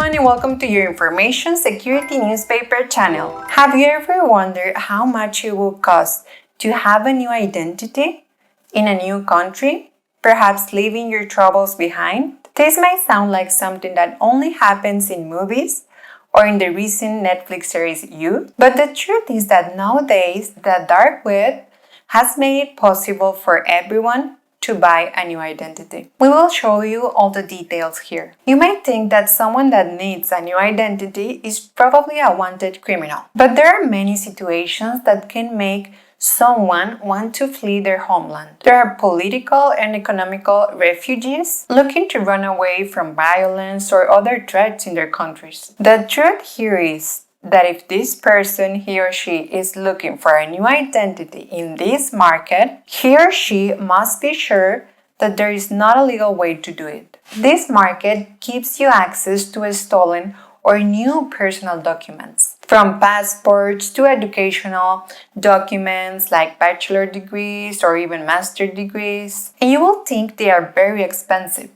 everyone and welcome to your Information Security Newspaper channel. Have you ever wondered how much it will cost to have a new identity in a new country? Perhaps leaving your troubles behind? This might sound like something that only happens in movies or in the recent Netflix series You, but the truth is that nowadays the dark web has made it possible for everyone to buy a new identity. We will show you all the details here. You might think that someone that needs a new identity is probably a wanted criminal, but there are many situations that can make someone want to flee their homeland. There are political and economical refugees looking to run away from violence or other threats in their countries. The truth here is that if this person, he or she, is looking for a new identity in this market, he or she must be sure that there is not a legal way to do it. This market gives you access to stolen or new personal documents, from passports to educational documents like bachelor degrees or even master degrees. And you will think they are very expensive.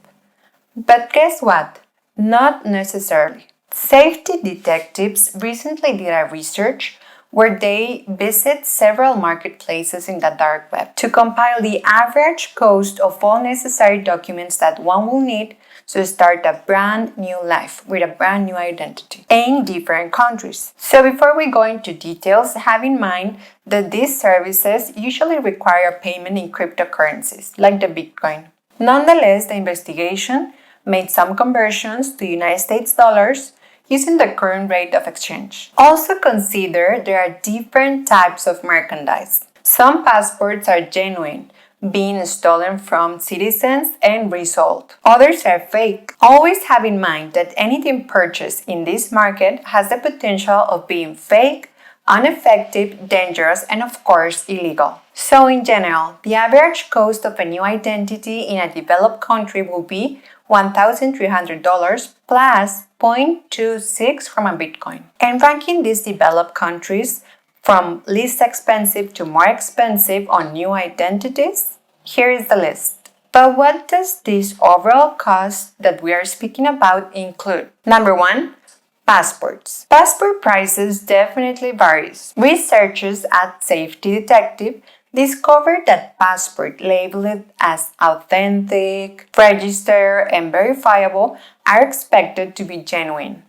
But guess what? Not necessarily. Safety detectives recently did a research where they visit several marketplaces in the dark web to compile the average cost of all necessary documents that one will need to start a brand new life with a brand new identity in different countries. So before we go into details, have in mind that these services usually require payment in cryptocurrencies like the Bitcoin. Nonetheless, the investigation made some conversions to United States dollars using the current rate of exchange. Also consider there are different types of merchandise. Some passports are genuine, being stolen from citizens and resold. Others are fake. Always have in mind that anything purchased in this market has the potential of being fake, ineffective, dangerous, and of course illegal. So in general, the average cost of a new identity in a developed country will be $1,300 plus 0.26 from a Bitcoin. And ranking these developed countries from least expensive to more expensive on new identities, here is the list. But what does this overall cost that we are speaking about include? Number 1, passports. Passport prices definitely varies. Researchers at Safety Detective discovered that passports labeled as authentic, registered, and verifiable are expected to be genuine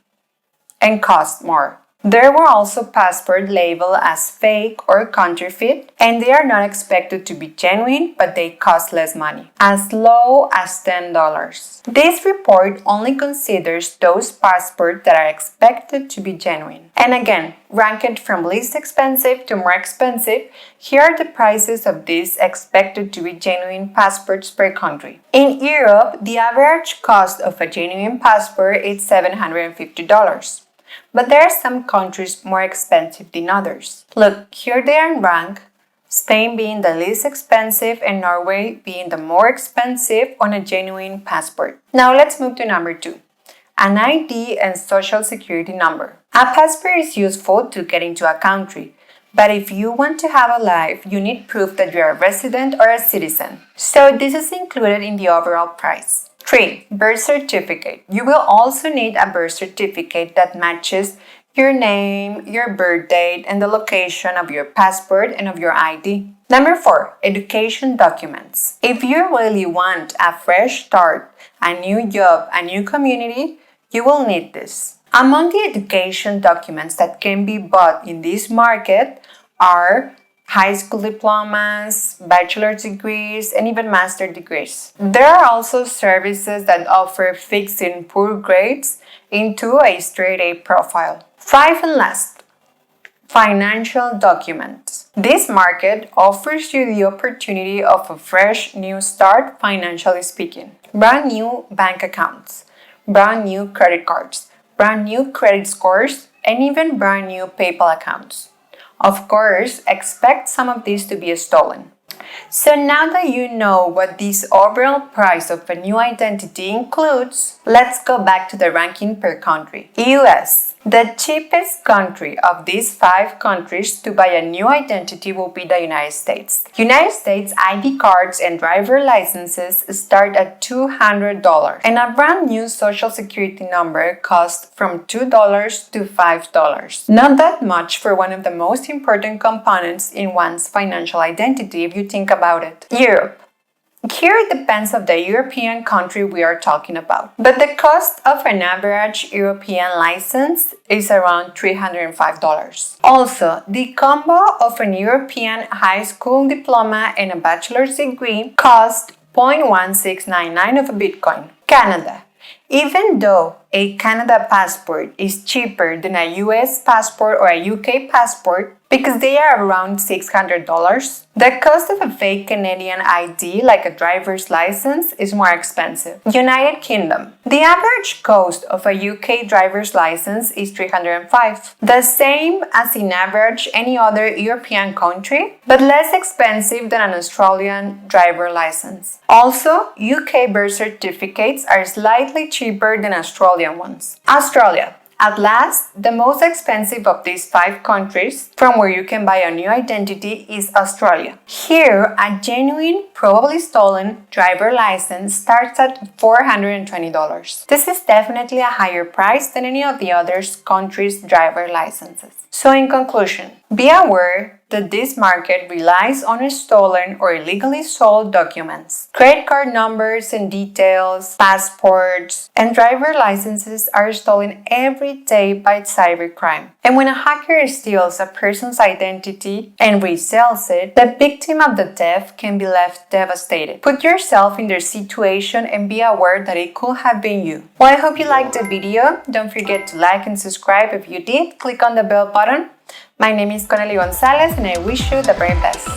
and cost more. There were also passports labeled as fake or counterfeit, and they are not expected to be genuine, but they cost less money, as low as $10. This report only considers those passports that are expected to be genuine. And again, ranked from least expensive to more expensive, here are the prices of these expected to be genuine passports per country. In Europe, the average cost of a genuine passport is $750. But there are some countries more expensive than others. Look, here they are in rank, Spain being the least expensive and Norway being the more expensive on a genuine passport. Now let's move to number 2, an ID and social security number. A passport is useful to get into a country, but if you want to have a life, you need proof that you are a resident or a citizen. So this is included in the overall price. 3. Birth certificate. You will also need a birth certificate that matches your name, your birth date, and the location of your passport and of your ID. Number 4. Education documents. If you really want a fresh start, a new job, a new community, you will need this. Among the education documents that can be bought in this market are high school diplomas, bachelor's degrees, and even master degrees. There are also services that offer fixing poor grades into a straight A profile. 5 and last, financial documents. This market offers you the opportunity of a fresh new start financially speaking. Brand new bank accounts, brand new credit cards, brand new credit scores, and even brand new PayPal accounts. Of course, expect some of these to be stolen. So now that you know what this overall price of a new identity includes, let's go back to the ranking per country. US. The cheapest country of these 5 countries to buy a new identity will be the United States. United States ID cards and driver licenses start at $200, and a brand new social security number costs from $2 to $5. Not that much for one of the most important components in one's financial identity if you think about it. Europe. Here it depends on the European country we are talking about, but the cost of an average European license is around $305. Also, the combo of an European high school diploma and a bachelor's degree costs 0.1699 of a Bitcoin. Canada. Even though a Canada passport is cheaper than a US passport or a UK passport, because they are around $600, the cost of a fake Canadian ID, like a driver's license, is more expensive. United Kingdom. The average cost of a UK driver's license is $305, the same as in average any other European country, but less expensive than an Australian driver license. Also, UK birth certificates are slightly cheaper than Australian ones. Australia. At last, the most expensive of these 5 countries from where you can buy a new identity is Australia. Here, a genuine, probably stolen driver license starts at $420. This is definitely a higher price than any of the other countries' driver licenses. So in conclusion, be aware that this market relies on stolen or illegally sold documents. Credit card numbers and details, passports, and driver licenses are stolen every day by cybercrime. And when a hacker steals a person's identity and resells it, the victim of the theft can be left devastated. Put yourself in their situation and be aware that it could have been you. Well, I hope you liked the video. Don't forget to like and subscribe. If you did, click on the bell button. My name is Conely Gonzalez and I wish you the very best.